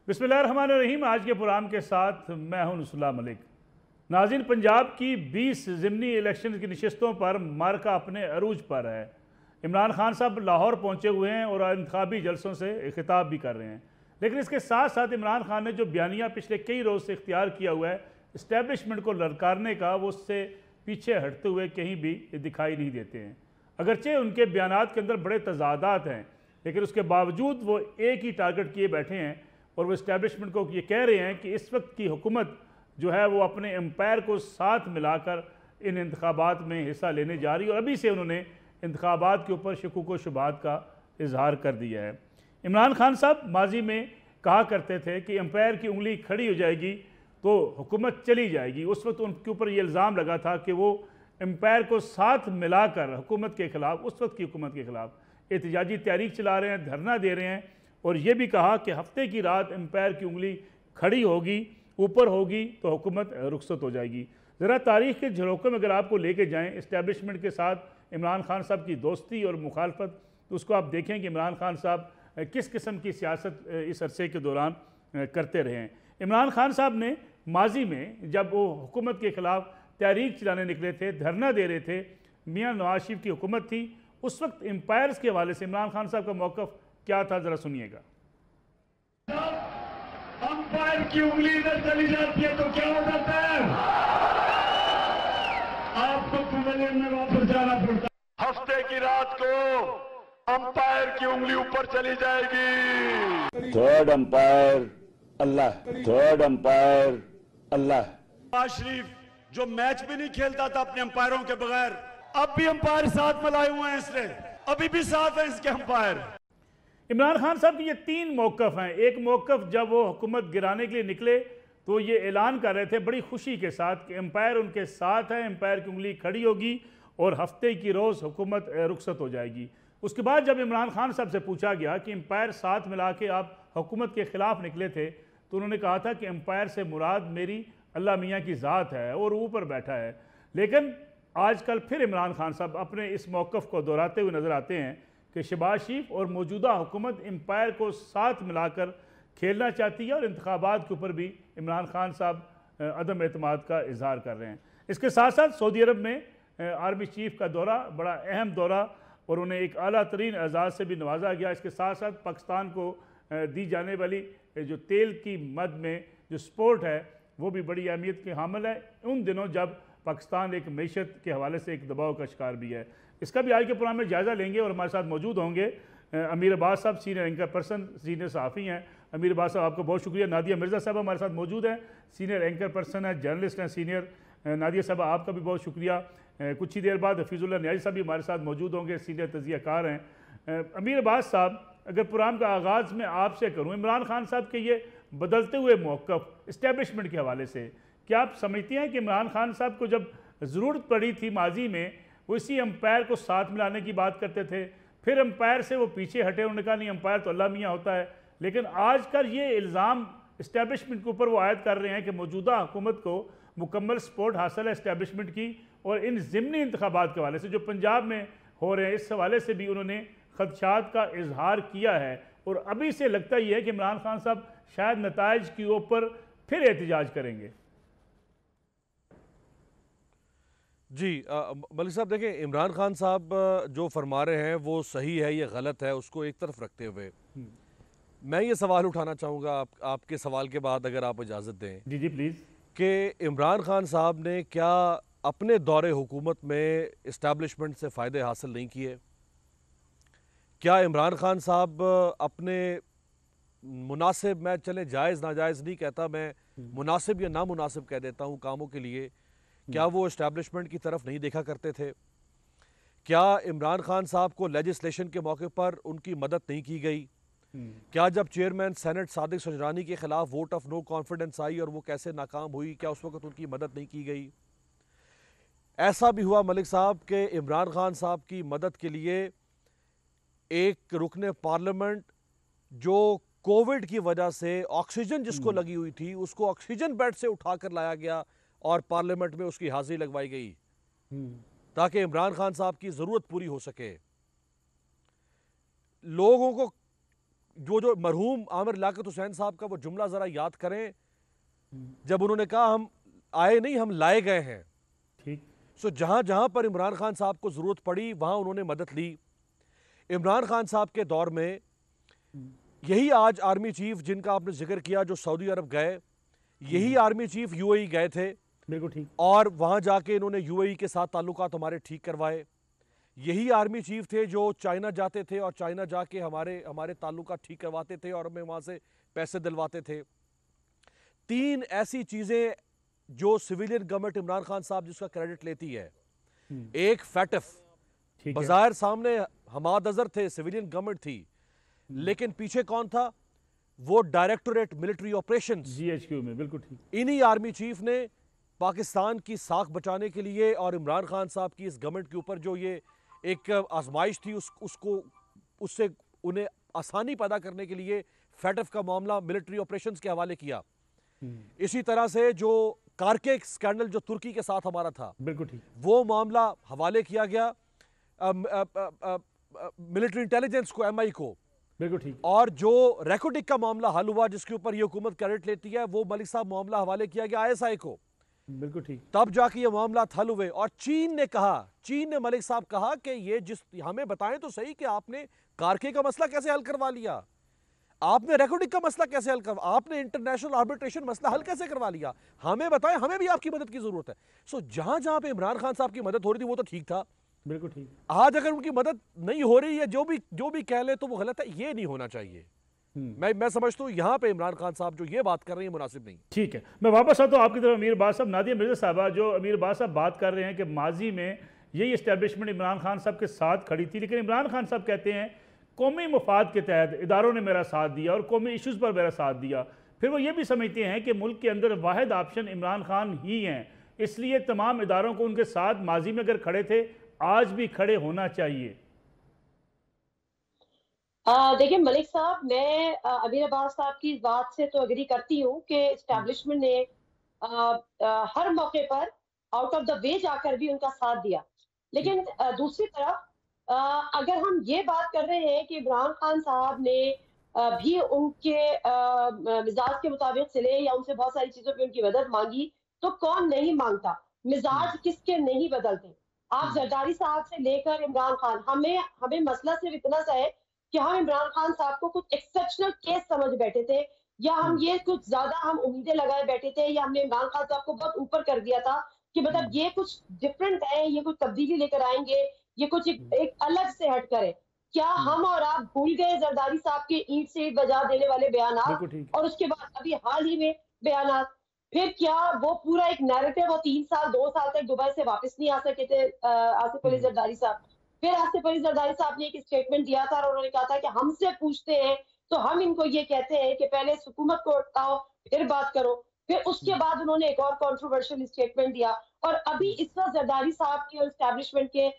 बिस्मिल्लाहिर्रहमानिर्रहीम। आज के प्रोग्राम के साथ मैं हूं नुसुल्लाह मलिक। नाज़रीन, पंजाब की 20 ज़िमनी इलेक्शन की नशस्तों पर मार्का अपने अरूज पर है। इमरान खान साहब लाहौर पहुंचे हुए हैं और इंतखाबी जलसों से खिताब भी कर रहे हैं, लेकिन इसके साथ साथ इमरान खान ने जो बयानिया पिछले कई रोज़ से इख्तियार किया हुआ है इस्टेब्लिशमेंट को ललकारने का, वो उससे पीछे हटते हुए कहीं भी दिखाई नहीं देते हैं। अगरचे उनके बयानात के अंदर बड़े तजादात हैं, लेकिन उसके बावजूद वो एक ही टारगेट किए बैठे हैं और वो इस्टेब्लिशमेंट को ये कह रहे हैं कि इस वक्त की हुकूमत जो है वो अपने एम्पायर को साथ मिलाकर इन इंतखाबात में हिस्सा लेने जा रही है और अभी से उन्होंने इंतखाबात के ऊपर शकूक व शुबहात का इजहार कर दिया है। इमरान खान साहब माजी में कहा करते थे कि एम्पायर की उंगली खड़ी हो जाएगी तो हुकूमत चली जाएगी। उस वक्त उनके ऊपर ये इल्ज़ाम लगा था कि वो एम्पायर को साथ मिलाकर हुकूमत के ख़िलाफ़, उस वक्त की हुकूमत के ख़िलाफ़ एहतजाजी तहरीक चला रहे हैं, धरना दे रहे हैं और ये भी कहा कि हफ्ते की रात एम्पायर की उंगली खड़ी होगी, ऊपर होगी तो हुकूमत रुखसत हो जाएगी। ज़रा तारीख़ के झरोखे में अगर आपको लेके जाएँ इस्टेब्लिशमेंट के साथ इमरान खान साहब की दोस्ती और मुखालफत, तो उसको आप देखें कि इमरान खान साहब किस किस्म की सियासत इस अरसे के दौरान करते रहे हैं। इमरान खान साहब ने माजी में जब वो हुकूमत के ख़िलाफ़ तहरीक चलाने निकले थे, धरना दे रहे थे, मियाँ नवाज शरीफ की हुकूमत थी, उस वक्त एम्पायर्स के हवाले से इमरान खान साहब का मौक़िफ़ क्या था, ज़रा सुनिएगा। अंपायर की उंगली इधर चली जाती है तो क्या हो जाता है? आपको पवेलियन में वापस जाना पड़ता है। हफ्ते की रात को अंपायर की उंगली ऊपर चली जाएगी। थर्ड अंपायर अल्लाह, थर्ड अंपायर अल्लाह। नवाज शरीफ जो मैच भी नहीं खेलता था अपने अंपायरों के बगैर, अब भी अंपायर साथ मिलाए हुए हैं इसने, अभी भी साथ है इसके अंपायर। इमरान खान साहब के ये तीन मौक़िफ़ हैं। एक मौक़िफ़ जब वो हुकूमत गिराने के लिए निकले तो ये ऐलान कर रहे थे बड़ी खुशी के साथ कि एम्पायर उनके साथ है, एम्पायर की उंगली खड़ी होगी और हफ्ते की रोज़ हुकूमत रुखसत हो जाएगी। उसके बाद जब इमरान खान साहब से पूछा गया कि एम्पायर साथ मिला के आप हुकूमत के ख़िलाफ़ निकले थे, तो उन्होंने कहा था कि एम्पायर से मुराद मेरी अल्लाह मियाँ की ज़ात है और ऊपर बैठा है। लेकिन आजकल फिर इमरान खान साहब अपने इस मौक़िफ़ को दोहराते हुए नज़र आते हैं कि शहबाज शरीफ और मौजूदा हुकूमत एम्पायर को साथ मिलाकर खेलना चाहती है और इंतखाबात के ऊपर भी इमरान खान साहब अदम एतमाद का इजहार कर रहे हैं। इसके साथ साथ सऊदी अरब में आर्मी चीफ का दौरा, बड़ा अहम दौरा, और उन्हें एक आला तरीन एजाज़ से भी नवाजा गया। इसके साथ साथ पाकिस्तान को दी जाने वाली जो तेल की मद में जो सपोर्ट है वो भी बड़ी अहमियत के हामिल है उन दिनों जब पाकिस्तान एक मईशत के हवाले से एक दबाव का शिकार भी है। इसका भी आज के प्रोग्राम में जायज़ा लेंगे और हमारे साथ मौजूद होंगे अमीर अब्बास साहब, सीनियर एंकर पर्सन, सीनियर सहाफ़ी हैं। अमीर अब्बास साहब आपका बहुत शुक्रिया। नादिया मिर्ज़ा साहब हमारे साथ मौजूद हैं, सीनियर एंकर पर्सन है, जर्नलिस्ट हैं सीनियर। नादिया साहब आपका भी बहुत शुक्रिया। कुछ ही देर बाद हफीज़ुल्लाह न्याज़ी साहब भी हमारे साथ मौजूद होंगे, सीनियर तजियाकार हैं। अमीर अब्बास साहब, अगर प्रोग्राम का आगाज़ में आपसे करूँ, इमरान खान साहब के ये बदलते हुए मौक़िफ़ इस्टेब्लिशमेंट के हवाले से, क्या आप समझती हैं कि इमरान खान साहब को जब ज़रूरत पड़ी थी माजी में, वो इसी एम्पायर को साथ मिलाने की बात करते थे, फिर एम्पायर से वो पीछे हटे, उन्होंने कहा नहीं एम्पायर तो अल्लाह मियाँ होता है। लेकिन आजकल ये इल्ज़ाम इस्टेब्लिशमेंट के ऊपर वो आयद कर रहे हैं कि मौजूदा हुकूमत को मुकम्मल सपोर्ट हासिल है इस्टेब्लिशमेंट की, और इन ज़िमनी इंतखाबात के हवाले से जो पंजाब में हो रहे हैं इस हवाले से भी उन्होंने खदशात का इजहार किया है। और अभी से लगता ही है कि इमरान खान साहब शायद नताइज के ऊपर फिर एहतजाज करेंगे। जी मलिक साहब, देखें, इमरान खान साहब जो फरमा रहे हैं वो सही है, ये गलत है, उसको एक तरफ रखते हुए मैं ये सवाल उठाना चाहूँगा आपके सवाल के बाद, अगर आप इजाज़त दें। जी जी प्लीज़। कि इमरान खान साहब ने क्या अपने दौरे हुकूमत में इस्टेब्लिशमेंट से फ़ायदे हासिल नहीं किए? क्या इमरान खान साहब अपने मुनासिब, मैं चले जायज़ नाजायज़ नहीं कहता, मैं मुनासिब या नामुनासिब कह देता हूँ, कामों के लिए क्या वो इस्टेब्लिशमेंट की तरफ नहीं देखा करते थे? क्या इमरान खान साहब को लेजिस्लेशन के मौके पर उनकी मदद नहीं की गई? क्या जब चेयरमैन सेनेट सादिक सजरानी के खिलाफ वोट ऑफ नो कॉन्फिडेंस आई और वो कैसे नाकाम हुई, क्या उस वक्त उनकी मदद नहीं की गई? ऐसा भी हुआ मलिक साहब कि इमरान खान साहब की मदद के लिए एक रुकने पार्लियामेंट जो कोविड की वजह से ऑक्सीजन जिसको लगी हुई थी उसको ऑक्सीजन बेड से उठाकर लाया गया और पार्लियामेंट में उसकी हाजिरी लगवाई गई ताकि इमरान खान साहब की ज़रूरत पूरी हो सके। लोगों को जो मरहूम आमिर लियाकत हुसैन साहब का वो जुमला ज़रा याद करें, जब उन्होंने कहा हम आए नहीं हम लाए गए हैं। ठीक। सो जहाँ जहाँ पर इमरान खान साहब को ज़रूरत पड़ी वहाँ उन्होंने मदद ली। इमरान खान साहब के दौर में यही आज आर्मी चीफ जिनका आपने जिक्र किया जो सऊदी अरब गए, यही आर्मी चीफ यूएई गए थे। बिल्कुल ठीक। और वहाँ जाके इन्होंने यूएई के साथ ताल्लुकात हमारे ठीक करवाए। यही आर्मी चीफ थे जो चाइना जाते थे और चाइना जाके हमारे ताल्लुकात ठीक करवाते थे और हमें वहाँ से पैसे दिलवाते थे। 3 ऐसी चीज़ें जो सिविलियन गवर्नमेंट इमरान खान साहब जिसका क्रेडिट लेती है। एक फैटफ, बाजार सामने हमाद अजहर थे, सिविलियन गवर्नमेंट थी, लेकिन पीछे कौन था? वो डायरेक्टोरेट मिलिट्री ऑपरेशंस, जीएचक्यू में। बिल्कुल ठीक। इन्हीं आर्मी चीफ ने पाकिस्तान की साख बचाने के लिए और इमरान खान साहब की इस गवर्नमेंट के ऊपर जो ये एक आजमाइश थी उससे उन्हें आसानी पैदा करने के लिए फैटफ का मामला मिलिट्री ऑपरेशंस के हवाले किया। इसी तरह से जो कारके स्कैंडल जो तुर्की के साथ हमारा था, बिल्कुल ठीक, वो मामला हवाले किया गया मिलिट्री इंटेलिजेंस को, एमआई को। बिल्कुल ठीक। और जो रेकोटिक का मामला हल हुआ जिसके ऊपर ये हुकूमत क्रेडिट लेती है, वो मलिक साहब मामला हवाले किया गया आईएसआई को। बिल्कुल ठीक। तब जाके ये मामला हल हुए। और चीन ने मलिक साहब कहा कि ये हमें बताएं तो सही कि आपने कारके का मसला कैसे हल करवा लिया, आपने रेकोटिक का मसला कैसे हल करवा, आपने इंटरनेशनल आर्बिट्रेशन मसला हल कैसे करवा लिया, हमें बताएं, हमें भी आपकी मदद की जरूरत है। सो जहां जहां पे इमरान खान साहब की मदद हो रही थी वो तो ठीक था। बिल्कुल ठीक। आज अगर उनकी मदद नहीं हो रही है, जो भी कह ले तो वो गलत है, ये नहीं होना चाहिए। मैं समझता हूँ यहाँ पे इमरान खान साहब जो ये बात कर रहे हैं मुनासिब नहीं। ठीक है, मैं वापस आता हूँ आपकी तरफ। अमीर बाद साहब, नादिया मिर्जा साहबा, जो अमीर बाद साहब बात कर रहे हैं कि माजी में यही इस्टेब्लिशमेंट इमरान खान साहब के साथ खड़ी थी, लेकिन इमरान खान साहब कहते हैं कौमी मफाद के तहत इदारों ने मेरा साथ दिया और कौमी इशूज़ पर मेरा साथ दिया। फिर वो ये भी समझते हैं कि मुल्क के अंदर वाहिद ऑप्शन इमरान खान ही हैं, इसलिए तमाम इदारों को उनके साथ माजी में अगर खड़े थे आज भी खड़े होना चाहिए। देखिए मलिक साहब, मैं अमीर अब्बास साहब की इस बात से तो अग्री करती हूँ कि एस्टैब्लिशमेंट ने हर मौके पर आउट ऑफ द वे जाकर भी उनका साथ दिया। लेकिन दूसरी तरफ अगर हम ये बात कर रहे हैं कि इमरान खान साहब ने भी उनके मिजाज के मुताबिक चले या उनसे बहुत सारी चीजों पे उनकी मदद मांगी, तो कौन नहीं मांगता? मिजाज किसके नहीं बदलते? आप जरदारी साहब से लेकर इमरान खान, हमें मसला सिर्फ इतना सा है कि हम इमरान खान साहब को कुछ एक्सेप्शनल केस समझ बैठे थे, या हम ये कुछ ज्यादा हम उम्मीदें लगाए बैठे थे, या हमने इमरान खान साहब को बहुत ऊपर कर दिया था कि मतलब ये कुछ डिफरेंट है, ये कुछ तब्दीली लेकर आएंगे, ये कुछ एक अलग से हट कर है। क्या हम और आप भूल गए जरदारी साहब के ईंट से ईंट बजा देने वाले बयानात, और उसके बाद अभी हाल ही में बयानात? फिर क्या वो पूरा एक नैरेटिव, वो 3 साल 2 साल तक दुबई से वापस नहीं आ सके थे आसिफ अली जरदारी साहब? फिर आसिफ अली जरदारी साहब ने एक स्टेटमेंट दिया था और उन्होंने कहा था कि हमसे पूछते हैं तो हम इनको ये कहते हैं कि पहले हुकूमत को उठाओ फिर बात करो। फिर उसके बाद उन्होंने एक और कंट्रोवर्शियल स्टेटमेंट दिया। और अभी इस वक्त जरदारी साहब के और एस्टैब्लिशमेंट के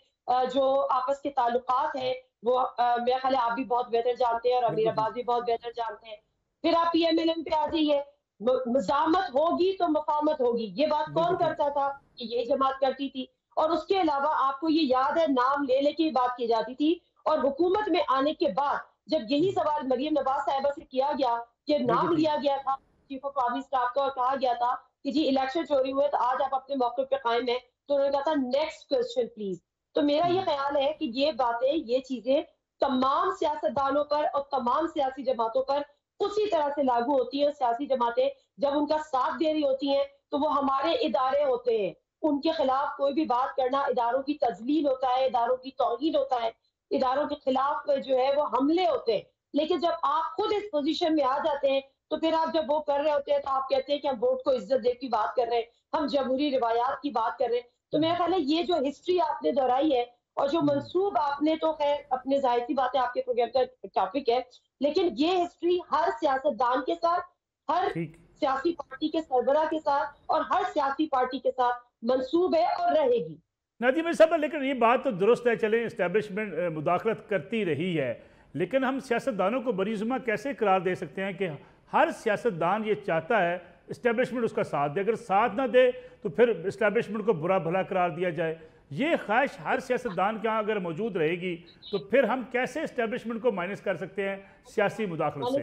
जो आपस के ताल्लुकात हैं वो मेरा ख्याल है आप भी बहुत बेहतर जानते हैं और अमीर अब्बास भी बहुत बेहतर जानते हैं। फिर आप PMLN पे आ जाइए, मज़ामत होगी तो मफामत होगी, ये बात कौन करता था? कि यही जमात करती थी। और उसके अलावा आपको ये याद है, नाम ले लेके बात की जाती थी। और हुकूमत में आने के बाद जब यही सवाल मरियम नवाज साहिबा से किया गया कि नाम लिया गया था चीफ ऑफ आर्मी स्टाफ का और कहा गया था कि जी इलेक्शन चोरी हुए तो आज आप अपने मौके पे कायम है, तो उन्होंने कहा था नेक्स्ट क्वेश्चन प्लीज। तो मेरा ये ख्याल है कि ये बातें, ये चीजें तमाम सियासतदानों पर और तमाम सियासी जमातों पर उसी तरह से लागू होती है। सियासी जमातें जब उनका साथ दे रही होती हैं तो वो हमारे इदारे होते हैं, उनके खिलाफ कोई भी बात करना इदारों की तजलील होता है, इदारों की तौहीन होता है, इदारों के खिलाफ जो है वो हमले होते हैं। लेकिन जब आप खुद इस पोजीशन में आ जाते हैं तो फिर आप जब वो कर रहे होते हैं तो आप कहते हैं कि हम वोट को इज्जत दे की बात कर रहे हैं, हम जमहूरी रिवायात की बात कर रहे हैं। तो मेरा ख्याल है ये जो हिस्ट्री आपने दोहराई है और जो मंसूब आपने, तो खैर अपने जाहिर सी बात है आपके प्रोग्राम का टॉपिक है, लेकिन ये हिस्ट्री हर सियासतदान के साथ, हर सियासी पार्टी के सरबराह के साथ और हर सियासी पार्टी के साथ मंसूब है और रहेगी। नादिम साहब, लेकिन ये बात तो दुरुस्त है, चले इस्टेब्लिशमेंट मुदाखलत करती रही है, लेकिन हम सियासतदानों को बरीजुमा कैसे करार दे सकते हैं कि हर सियासतदान ये चाहता है इस्टेब्लिशमेंट उसका साथ दे, अगर साथ ना दे तो फिर इस्टेब्लिशमेंट को बुरा भला करार दिया जाए। ये ख्वाहिश हर सियासतदान के यहाँ अगर मौजूद रहेगी तो फिर हम कैसे इस्टेब्लिशमेंट को माइनस कर सकते हैं सियासी मुदाखलत से?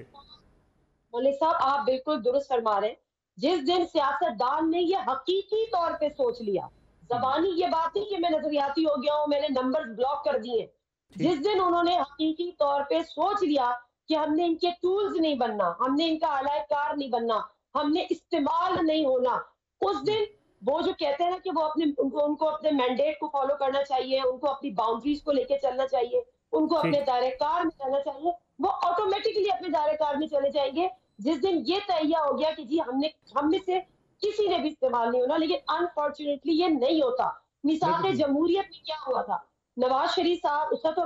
मौलवी साहब, आप बिल्कुल दुरुस्त फरमा रहे हैं। जिस दिन सियासतदान ने ये हकीकी तौर पे सोच लिया, जबानी ये बात नहीं कि मैं नजरियाती हो गया हूं, मैंने नंबर्स ब्लॉक कर दिए, जिस दिन उन्होंने हकीकी तौर पे सोच लिया कि हमने इनके टूल्स नहीं बनना, हमने इनका अलायकार नहीं बनना, हमने इस्तेमाल नहीं होना, उस दिन वो जो कहते हैं ना कि वो उनको अपने मैंडेट को फॉलो करना चाहिए, उनको अपनी बाउंड्रीज को लेके चलना चाहिए, उनको अपने दायरे कार में चलना चाहिए, वो ऑटोमेटिकली अपने दायरे कार में चले जाएंगे। जिस दिन ये तय हो गया कि जी हम में से किसी ने भी इस्तेमाल नहीं होना, लेकिन अनफॉर्चुनेटली ये नहीं होता। मिसाल जमहूरियत में क्या हुआ था, नवाज शरीफ साहब, उसका तो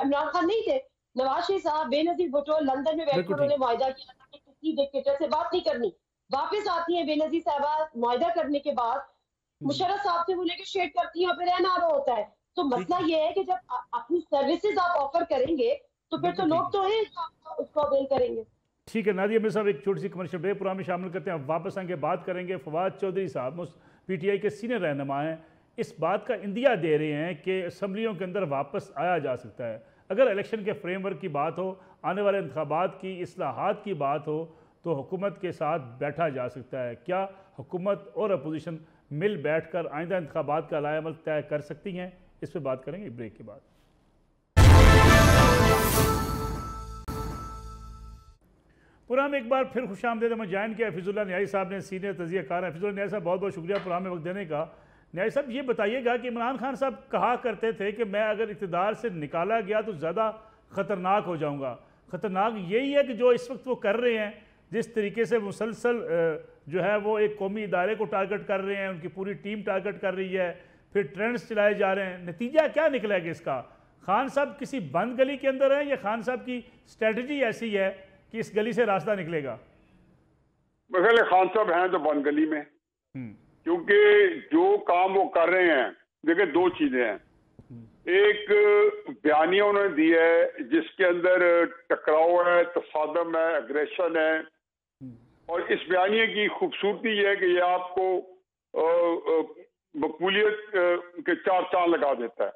इमरान खान नहीं थे, नवाज शरीफ साहब बेनजीर भुट्टो लंदन में बैठकर उन्होंने वायदा किया था कि किसी डिक्टेटर से बात नहीं करनी। वापस आती है बेनजीर साहबा, वायदा करने के बाद मुशर्रफ साहब से वो नेगोशिएट करती है और फिर एनआरओ होता है। तो मसला ये है कि जब अपनी सर्विसेज आप ऑफर करेंगे तो फिर तो लोग तो हैं उसको अवेल करेंगे। ठीक है नादिया मिर्ज़ा साहब, एक छोटी सी कमर्शियल ब्रेक प्रोग्राम में शामिल करते हैं, वापस आएंगे बात करेंगे। फवाद चौधरी साहब पीटीआई के सीनियर रहनुमा हैं, इस बात का इंदिया दे रहे हैं कि असम्बलियों के अंदर वापस आया जा सकता है अगर इलेक्शन के फ्रेमवर्क की बात हो, आने वाले इंतखाबात की इस्लाहात की बात हो तो हुकूमत के साथ बैठा जा सकता है। क्या हुकूमत और अपोजिशन मिल बैठ कर आइंदा इंतखाबात का लाएमल तय कर सकती हैं? इस पर बात करेंगे ब्रेक के बाद। प्रोग्राम एक बार फिर खुशामदीद में ज्वाइन किया हफीजुल्लाह न्याई साहब ने, सीनियर तजिया कार। हफीजुल्लाह न्याई साहब बहुत बहुत शुक्रिया प्रोग्राम में वक्त देने का। न्याई साहब ये बताइएगा कि इमरान खान साहब कहा करते थे कि मैं अगर इक़्तिदार से निकाला गया तो ज़्यादा ख़तरनाक हो जाऊँगा। ख़तरनाक यही है कि जो इस वक्त वो कर रहे हैं, जिस तरीके से मुसलसल जो है वो एक कौमी इदारे को टारगेट कर रहे हैं, उनकी पूरी टीम टारगेट कर रही है, फिर ट्रेंड्स चलाए जा रहे हैं, नतीजा क्या निकलेगा इसका? खान साहब किसी बंद गली के अंदर है या खान साहब की स्ट्रेटजी ऐसी है कि इस गली से रास्ता निकलेगा? मेरे खान साहब हैं तो बंद गली में, क्योंकि जो काम वो कर रहे हैं, देखिए दो चीजें हैं। एक बयानिया उन्होंने दी है जिसके अंदर टकराव है, तसादम है, एग्रेशन है, और इस बयानिया की खूबसूरती ये है कि ये आपको मकबूलियत के चार चांद लगा देता है।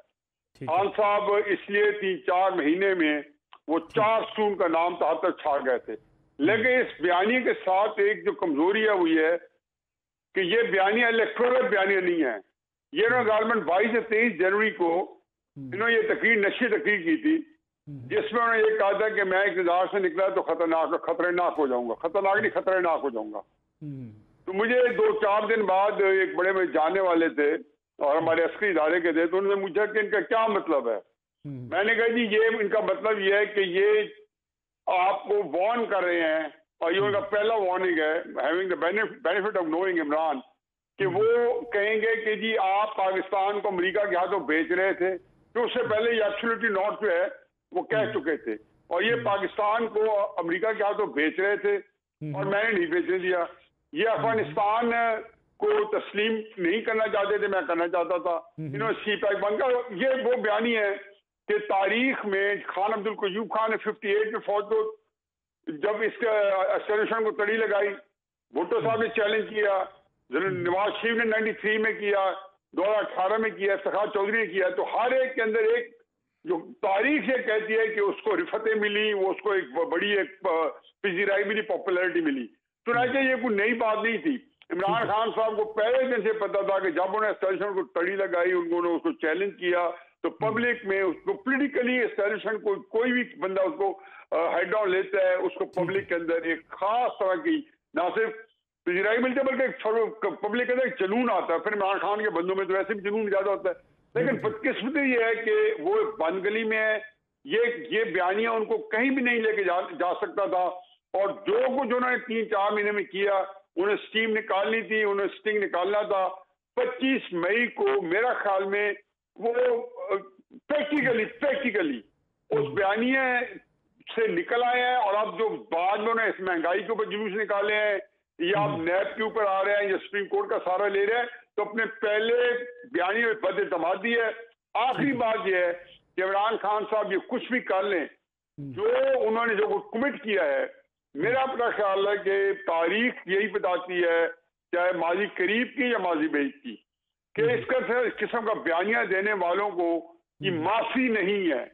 खान साहब इसलिए 3-4 महीने में वो 4 सून का नाम तहां तक छा गए थे। लेकिन इस बयानिया के साथ एक जो कमजोरी है वो ये है कि ये बयानिया इलेक्टोरल बयानिया नहीं है। ये गवर्नमेंट 22 या 23 जनवरी को इन्होंने ये नशी तकरीर की थी जिसमें उन्होंने ये कहा था कि मैं इक़्तिदार से निकला तो खतरनाक हो जाऊंगा, खतरनाक नहीं खतरनाक हो जाऊंगा। तो मुझे 2-4 दिन बाद एक बड़े में जाने वाले थे और हमारे अस्करी इदारे के थे, तो उन्होंने पूछा कि इनका क्या मतलब है। मैंने कहा जी ये इनका मतलब ये है कि ये आपको वार्न कर रहे हैं, और ये उनका पहला वार्निंग है, having the benefit of knowing Imran, कि वो कहेंगे कि जी आप पाकिस्तान को अमेरिका के हाथों बेच रहे थे, तो उससे पहले ये एब्सोल्युटली नॉट जो है वो कह चुके थे, और ये पाकिस्तान को अमेरिका के हाथों बेच रहे थे और मैंने नहीं बेचने दिया। ये अफगानिस्तान को तस्लीम नहीं करना चाहते थे, मैं करना चाहता था। इन्होंने सी-पैक बंद कर। ये वो बयानी है कि तारीख में खान अब्दुल कयूम खान ने 58 में फौज को जब इसके एस्टेब्लिशमेंट को तड़ी लगाई, भुट्टो साहब ने चैलेंज किया, नवाज शरीफ ने 93 में किया, 2018 में किया, इफ्तिखार चौधरी ने किया। तो हर एक के अंदर एक जो तारीख ये कहती है कि उसको रिफतें मिली, वो उसको एक बड़ी एक पिजीराई मिली, पॉपुलैरिटी मिली। तो ये कोई नई बात नहीं थी। इमरान खान साहब को पहले दिन से पता था कि जब उन्हें एस्टेब्लिशमेंट को तड़ी लगाई, उन्होंने उसको चैलेंज किया, तो पब्लिक में उसको पोलिटिकली एस्टेब्लिशमेंट को कोई भी बंदा उसको हेड डाउन लेता है, उसको पब्लिक के अंदर एक खास तरह की ना सिर्फ पिजीराई मिलती है बल्कि पब्लिक के अंदर एक जुनून आता है। फिर इमरान खान के बंदों में तो वैसे भी जुनून ज्यादा होता है। लेकिन बदकिस्मती ये है कि वो बंद गली में है, ये बयानिया उनको कहीं भी नहीं लेके जा सकता था, और जो कुछ उन्होंने 3-4 महीने में किया, उन्हें स्टीम निकालनी थी, उन्हें स्टिंग निकालना था। 25 मई को मेरा ख्याल में वो प्रैक्टिकली उस बयानिया से निकल आए हैं, और अब जो बाद में उन्हें इस महंगाई के ऊपर जुलूस निकाले हैं, या आप नैब के ऊपर आ रहे हैं, या सुप्रीम कोर्ट का सहारा ले रहे हैं, तो अपने पहले बयानी में बदइत्मीदी है। आखिरी बात यह है कि इमरान खान साहब ये कुछ भी कर लें, जो उन्होंने जो कमिट किया है, मेरा अपना ख्याल है कि तारीख यही बताती है, चाहे माजी करीब की या माजी बैद की, कि इस किस्म का बयानिया देने वालों को की माफी नहीं है,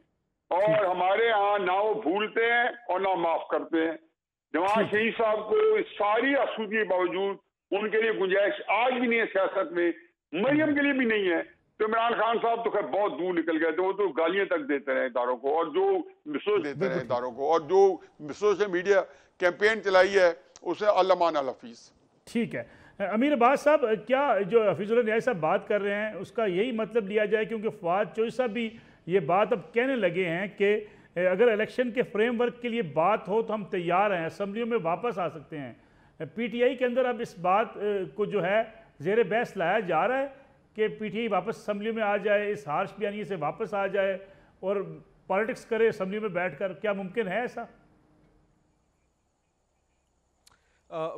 और हमारे यहाँ ना वो भूलते हैं और ना माफ करते हैं। नवाज शरीफ साहब को इस सारी आसूदगी के बावजूद उनके लिए गुंजाइश आज भी नहीं है सियासत में, मरियम के लिए भी नहीं है। तो इमरान खान साहब तो खैर बहुत दूर निकल गए थे, वो तो गालियां तक देते रहे इदारों को, और जो सोशल मीडिया कैंपेन चलाई है उसे अल्लामान अल हफीज। ठीक है अमीर अब्बास साहब, क्या जो हफीजुल्लाह न्याज़ी साहब बात कर रहे हैं उसका यही मतलब लिया जाए, क्योंकि फवाद चौधरी साहब भी ये बात अब कहने लगे हैं कि अगर इलेक्शन के फ्रेमवर्क के लिए बात हो तो हम तैयार हैं, असम्बलियों में वापस आ सकते हैं। पीटीआई के अंदर अब इस बात को जो है ज़ेर बहस लाया जा रहा है कि पीटीआई वापस असम्बली में आ जाए, इस हार्श बयानी से वापस आ जाए और पॉलिटिक्स करे असम्बली में बैठकर, क्या मुमकिन है ऐसा?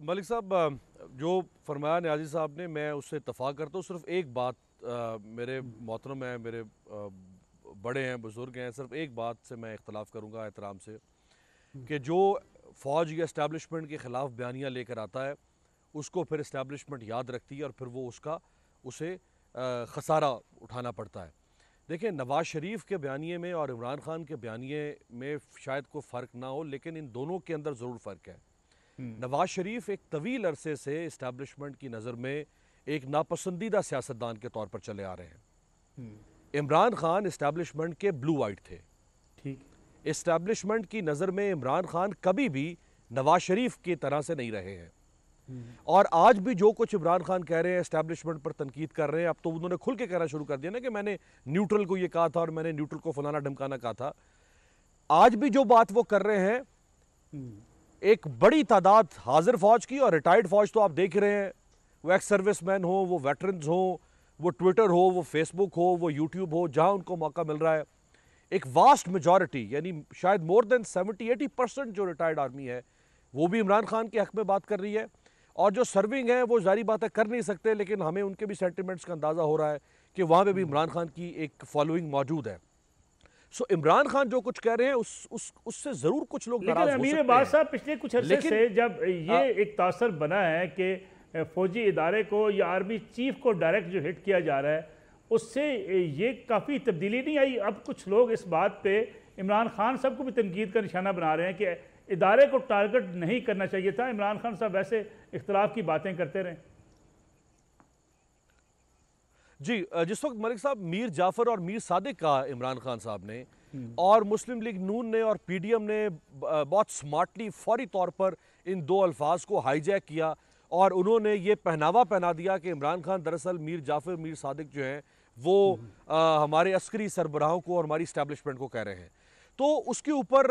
मलिक साहब, जो फरमाया न्याजी साहब ने, मैं उससे इत्तफाक करता हूँ। सिर्फ एक बात, मेरे मोहतरम हैं, मेरे बड़े हैं, बुजुर्ग हैं, सिर्फ एक बात से मैं इख्तलाफ करूँगा एहतराम से, कि जो फ़ौज या इस्टेब्लिशमेंट के ख़िलाफ़ बयानियाँ लेकर आता है उसको फिर इस्टेब्लिशमेंट याद रखती है और फिर वो उसे खसारा उठाना पड़ता है। देखिए, नवाज़ शरीफ के बयानिए में और इमरान खान के बयानिए में शायद कोई फ़र्क ना हो, लेकिन इन दोनों के अंदर ज़रूर फ़र्क है। नवाज़ शरीफ एक तवील अरसे से इस्टेब्लिशमेंट की नज़र में एक नापसंदीदा सियासतदान के तौर पर चले आ रहे हैं। इमरान खान इस्टेब्लिशमेंट के ब्लू वाइट थे। ठीक, इस्टेब्लिशमेंट की नज़र में इमरान खान कभी भी नवाज शरीफ की तरह से नहीं रहे हैं, और आज भी जो कुछ इमरान खान कह रहे हैं, इस्टेब्लिशमेंट पर तनकीद कर रहे हैं, अब तो उन्होंने खुल के कहना शुरू कर दिया ना कि मैंने न्यूट्रल को ये कहा था और मैंने न्यूट्रल को फलाना ढमकाना कहा था। आज भी जो बात वो कर रहे हैं, एक बड़ी तादाद हाजिर फौज की और रिटायर्ड फौज तो आप देख रहे हैं, वो एक्स सर्विसमैन हो, वो वेटरन्स हो, वो ट्विटर हो, वो फेसबुक हो, वो यूट्यूब हो, जहां उनको मौका मिल रहा है, एक वास्ट मेजॉरिटी यानी शायद मोर देन 70-80% जो रिटायर्ड आर्मी है वो भी इमरान खान के हक में बात कर रही है, और जो सर्विंग है वो जारी बात है कर नहीं सकते, लेकिन हमें उनके भी सेंटिमेंट्स का अंदाज़ा हो रहा है कि वहाँ पे भी इमरान खान की एक फॉलोइंग मौजूद है। सो इमरान खान जो कुछ कह रहे हैं उससे ज़रूर कुछ लोग नाराज़ हो सकते हैं। अमीर अब्बास साहब, पिछले कुछ अर्से से जब ये एक तासर बना है कि फौजी इदारे को या आर्मी चीफ को डायरेक्ट जो हिट किया जा रहा है, उससे ये काफ़ी तब्दीली नहीं आई। अब कुछ लोग इस बात पे इमरान खान साहब को भी तनकीद का निशाना बना रहे हैं कि इदारे को टारगेट नहीं करना चाहिए था। इमरान खान साहब वैसे इख्तलाफ की बातें करते रहे। जी, जिस वक्त मलिक साहब मीर जाफ़र और मीर सादिक का इमरान खान साहब ने और मुस्लिम लीग नून ने और पीडीएम ने बहुत स्मार्टली फौरी तौर पर इन दो अल्फाज को हाईजैक किया और उन्होंने ये पहनावा पहना दिया कि इमरान खान दरअसल मीर जाफ़र मीर सादिक जो हैं वो हमारे अस्करी सरबराहों को और हमारी इस्टेब्लिशमेंट को कह रहे हैं, तो उसके ऊपर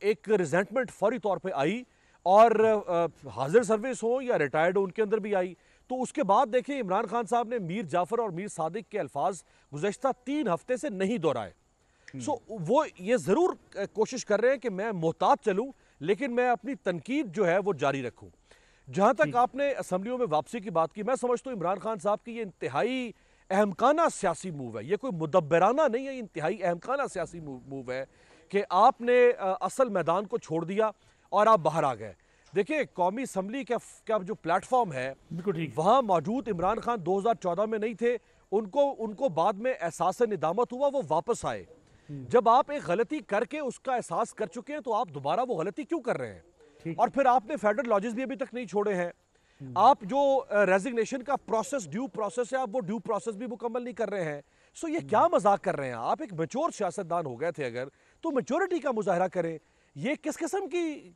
एक रिजेंटमेंट फौरी तौर पे आई और हाजिर सर्विस हो या रिटायर्ड हो उनके अंदर भी आई। तो उसके बाद देखिए इमरान खान साहब ने मीर जाफ़र और मीर सादिक के अल्फाज गुज़श्ता 3 हफ्ते से नहीं दोहराए। सो वो ये ज़रूर कोशिश कर रहे हैं कि मैं मोहतात चलूँ, लेकिन मैं अपनी तनकीद जो है वो जारी रखूँ। जहाँ तक आपने असम्बलियों में वापसी की बात की, मैं समझता हूँ इमरान खान साहब की ये इंतहाई अहमकाना सियासी मूव है, ये कोई मुदब्बराना नहीं है, इंतहाई अहमकाना सियासी मूव है कि आपने असल मैदान को छोड़ दिया और आप बाहर आ गए। देखिए, कौमी असम्बली का जो प्लेटफॉर्म है वहाँ मौजूद इमरान खान 2014 में नहीं थे, उनको बाद में एहसास निदामत हुआ, वो वापस आए। जब आप एक गलती करके उसका एहसास कर चुके हैं तो आप दोबारा वो गलती क्यों कर रहे हैं? और फिर आपने फेडरल लॉजेस भी अभी तक नहीं छोड़े हैं, आप जो रेजिग्नेशन का प्रोसेस ड्यू प्रोसेस है आप वो ड्यू प्रोसेस भी मुकम्मल नहीं कर रहे हैं। सो ये क्या मजाक कर रहे हैं? आप एक मैच्योर सियासतदान हो गए थे अगर, तो मैच्योरिटी का मुजाहरा करें। ये किस किस्म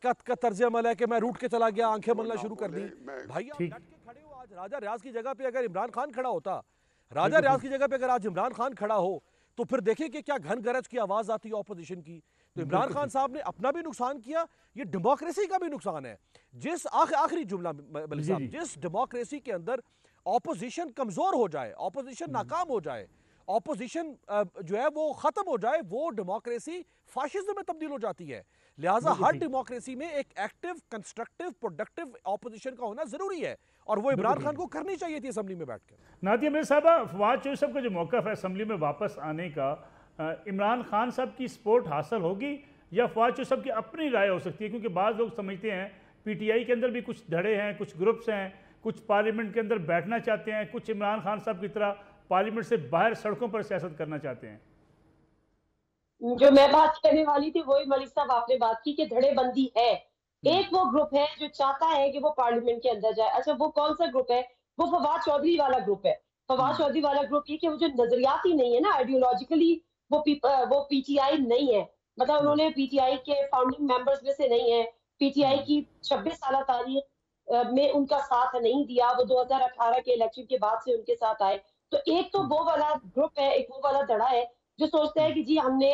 का तर्ज अमल है कि मैं रूट के चला गया, आंखें मलना शुरू कर दी? भाई आप डट के खड़े हो। आज राजा रियाज की जगह पे अगर इमरान खान खड़ा होता, राजा रियाज की जगह पे अगर आज इमरान खान खड़ा हो तो फिर देखिए कि क्या घन गरज की आवाज आती है ऑपोजिशन की। तो इमरान खान साहब ने अपना भी नुकसान किया, ये डेमोक्रेसी का भी नुकसान है। जिस आखिरी जुमला मलिक साहब, जिस डेमोक्रेसी के अंदर ऑपोजिशन कमजोर हो जाए, ऑपोजिशन नाकाम हो जाए, ऑपोजिशन जो है वो खत्म हो जाए, वो डेमोक्रेसी फाशिज्म में तब्दील हो जाती है। लिहाजा हर डेमोक्रेसी में एक एक्टिव, कंस्ट्रक्टिव, प्रोडक्टिव ऑपोजिशन का होना जरूरी है और वो इमरान खान को करनी चाहिए थी असेंबली में बैठकर। नादिया मिर्ज़ा साहबा, फवाद चौधरी साहब का जो मौक़िफ़ है असेंबली में वापस आने का, इमरान खान साहब की सपोर्ट हासिल होगी या फवाद चौधरी साहब की अपनी राय हो सकती है? क्योंकि बाज़ लोग समझते हैं पीटीआई के अंदर भी कुछ धड़े हैं, कुछ ग्रुप्स हैं कुछ पार्लियामेंट के अंदर बैठना चाहते हैं, कुछ इमरान खान साहब की तरह पार्लियामेंट से बाहर सड़कों पर सियासत करना चाहते हैं? जो मैं बात करने वाली थी वही मलिक साहब आपने बात की कि धड़ेबंदी है। एक वो ग्रुप है जो चाहता है कि वो पार्लियामेंट के अंदर जाए। अच्छा, वो कौन सा ग्रुप है? वो फवाद चौधरी वाला ग्रुप है। फवाद चौधरी वाला ग्रुप ये कि वो जो नजरियाती नहीं है ना, आइडियोलॉजिकली वो पीटीआई नहीं है। मतलब उन्होंने पीटीआई के फाउंडिंग मेंबर्स में से नहीं है। पीटीआई की 26 साल तारीख में उनका साथ नहीं दिया। वो 2018 के इलेक्शन के बाद से उनके साथ आए। तो एक तो वो वाला ग्रुप है, एक वो वाला धड़ा है जो सोचता है कि जी हमने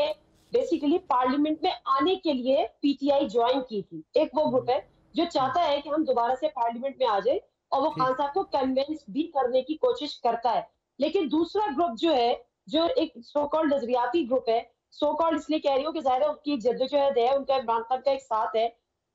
बेसिकली पार्लियामेंट में आने के लिए पीटीआई ज्वाइन की थी। एक वो ग्रुप है जो चाहता है कि हम दोबारा से पार्लियामेंट में आ जाए और वो खान साहब को कन्विंस भी करने की कोशिश करता है। लेकिन दूसरा ग्रुप जो है, जो एक सो कॉल्ड नजरियाती ग्रुप है, सो कॉल्ड इसलिए कह रही हूँ कि जाहिर है उनकी जद्दोजहद है, उनका इमरान खान का एक साथ है।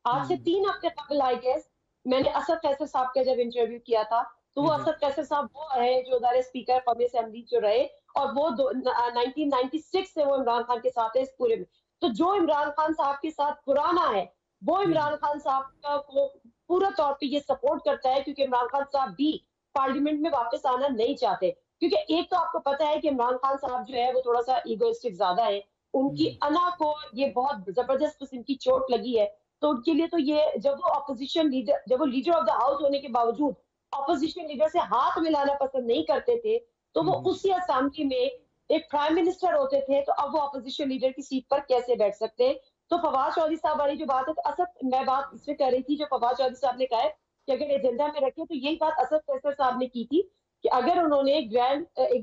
आज से 3 हफ्ते कबल आई गेस मैंने असद कैसर साहब का जब इंटरव्यू किया था, तो वो असद कैसर साहब वो है जो उधर स्पीकर कौमी असेंबली जो रहे और वो 1996 से वो इमरान खान के साथ है इस पूरे में। तो जो इमरान खान साहब के साथ पुराना है वो इमरान खान साहब का को पूरा तौर पे ये सपोर्ट करता है, क्योंकि इमरान खान साहब भी पार्लियामेंट में वापस आना नहीं चाहते। क्योंकि एक तो आपको पता है कि इमरान खान साहब जो है वो थोड़ा सा ईगोइस्टिक ज्यादा है, उनकी अना को ये बहुत जबरदस्त किस्म की चोट लगी है। तो उनके लिए तो ये जब वो ऑपोजिशन लीडर, जब वो लीडर ऑफ द हाउस होने के बावजूद ऑपोजिशन लीडर से हाथ मिलाना पसंद नहीं करते थे, तो वो उसी असेंबली में एक प्राइम मिनिस्टर होते थे। तो अब वो ऑपोजिशन लीडर की सीट पर कैसे बैठ सकते हैं? तो फवाद चौधरी साहब वाली जो बात है, तो असद मैं बात इसमें कर रही थी जो फवाद चौधरी साहब ने कहा है कि अगर एजेंडा में रखे, तो यही बात असद कैसर साहब ने की थी कि अगर उन्होंने एक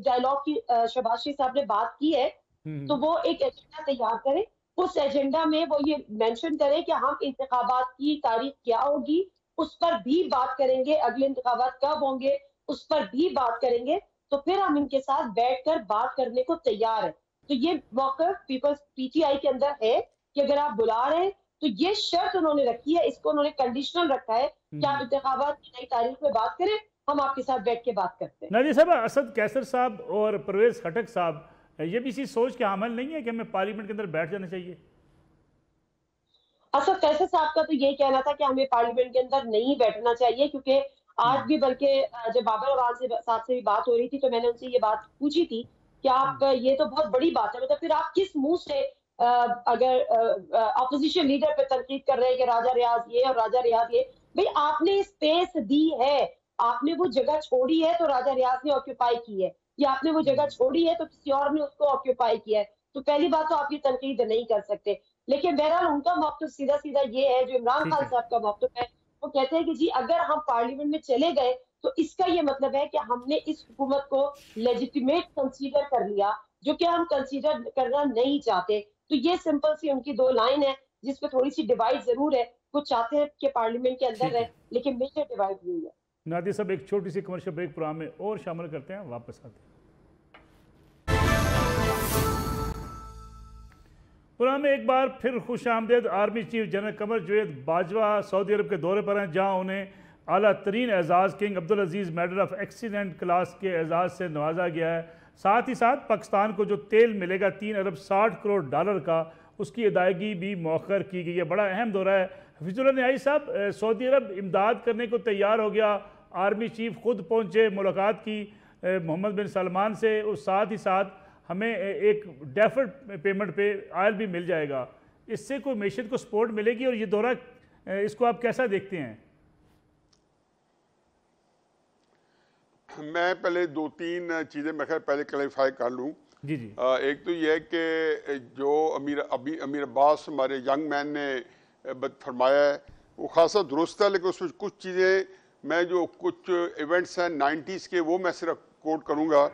डायलॉग की शहबाज शरीफ साहब ने बात की है तो वो एक एजेंडा तैयार करें। उस एजेंडा में वो ये मेंशन करें कि हम इंतखाबात की तारीख क्या होगी उस पर भी बात करेंगे, अगले इंतखाबात कब होंगे उस पर भी बात करेंगे, तो फिर हम इनके साथ बैठकर बात करने को तैयार है। तो ये मौक़िफ़ पीपल्स पीटीआई के अंदर है कि अगर आप बुला रहे हैं तो ये शर्त उन्होंने रखी है, इसको उन्होंने कंडीशनल रखा है कि आप इंतखाबात की नई तारीख में बात करें, हम आपके साथ बैठ के बात करते हैं। नाज़िर साहब, असद कैसर साहब और परवेज खटक साहब ये भी इसी सोच के हामिल नहीं है कि हमें पार्लियामेंट के अंदर बैठ जाना चाहिए? असद कैसर साहब का तो यही कहना था कि हमें पार्लियामेंट के अंदर नहीं बैठना चाहिए, क्योंकि आज भी बल्कि जब बाबर अवाल साहब से भी बात हो रही थी तो मैंने उनसे ये बात पूछी थी कि आप ये तो बहुत बड़ी बात है, मतलब फिर आप किस मुंह से अगर ऑपोजिशन लीडर पे तनकीद कर रहे हैं कि राजा रियाज ये और राजा रियाज ये, भाई आपने स्पेस दी है, आपने वो जगह छोड़ी है तो राजा रियाज ने ऑक्यूपाई की है, या आपने वो जगह छोड़ी है तो किसी और ने उसको ऑक्यूपाई किया है। तो पहली बात तो आप ये तनकीद नहीं कर सकते। लेकिन बहरहाल उनका मौक़िफ़ सीधा सीधा ये है, जो इमरान खान साहब का मौक़िफ़ है, वो कहते हैं कि जी अगर हम पार्लियामेंट में चले गए तो इसका ये मतलब है कि हमने इस हुकूमत को लेजिटिमेट कंसीडर कर लिया, जो कि हम कंसीडर करना नहीं चाहते। तो ये सिंपल सी उनकी 2 लाइन है जिसपे थोड़ी सी डिवाइड जरूर है। वो चाहते हैं कि पार्लियामेंट के अंदर रहे, लेकिन मेजर डिवाइड नहीं है। नादिर साहब, एक छोटी सी कमर्शियल ब्रेक प्रोग्राम में और शामिल करते हैं, वापस आते हैं। प्रोग्राम में एक बार फिर खुश आमदेद। Army chief general Qamar Javed Bajwa Saudi Arab के दौरे पर हैं, जहां उन्हें आला तरीन एजाज़ king Abdul Aziz medal of excellent class के एजाज़ से नवाजा गया है। साथ ही साथ पाकिस्तान को जो तेल मिलेगा 3 अरब 60 करोड़ डॉलर का, उसकी अदायगी भी मौखर की गई है। बड़ा अहम दौरा है। हफीजुल्लाह न्याई साहब, सऊदी अरब इमदाद करने को तैयार हो गया, आर्मी चीफ खुद पहुँचे, मुलाकात की मोहम्मद बिन सलमान से, और साथ ही साथ हमें एक डेफर्ड पेमेंट पे आयल भी मिल जाएगा। इससे कोई मैशियत को सपोर्ट मिलेगी, और ये दौरा इसको आप कैसा देखते हैं? मैं पहले 2-3 चीज़ें मैं खैर पहले क्लैरिफाई कर लूँ। जी। एक तो ये है कि जो अमीर अब्बास हमारे यंग मैन ने फरमाया है वो खासा दुरुस्त है, लेकिन उसमें कुछ चीज़ें मैं जो कुछ इवेंट्स हैं 90s के वो मैं सिर्फ कोट करूँगा।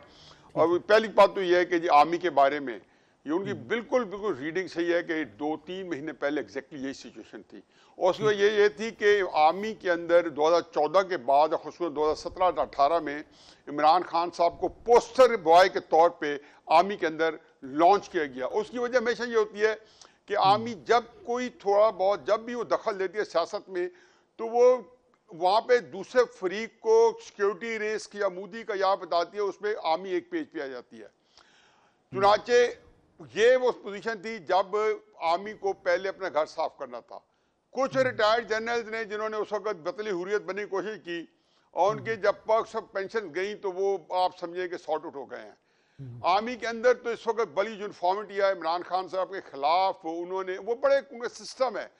और पहली बात तो यह है कि जी आर्मी के बारे में ये उनकी बिल्कुल रीडिंग सही है कि 2-3 महीने पहले एग्जैक्टली यही सिचुएशन थी। और उसकी वजह ये थी कि आर्मी के अंदर 2014 के बाद खुसूसन 2017-18 में इमरान खान साहब को पोस्टर बॉय के तौर पे आर्मी के अंदर लॉन्च किया गया। उसकी वजह हमेशा ये होती है कि आर्मी जब कोई थोड़ा बहुत जब भी वो दखल देती है सियासत में, तो वो वहाँ पे दूसरे फरीक को सिक्योरिटी रिस्क या मोदी का या बताती है, उसमें आर्मी एक पेज पे आ जाती है। चुनाचे ये वो पोजीशन थी जब आर्मी को पहले अपना घर साफ करना था। कुछ रिटायर्ड जनरल्स ने जिन्होंने उस वक्त बतली हुर्रियत बनने की कोशिश की और उनके जब पर्क्स ऑफ पेंशन गई तो वो आप समझे कि सॉर्ट आउट हो गए हैं। आर्मी के अंदर तो इस वक्त बड़ी यूनिफॉर्मिटी है इमरान खान साहब के खिलाफ, उन्होंने वो बड़े उनका सिस्टम है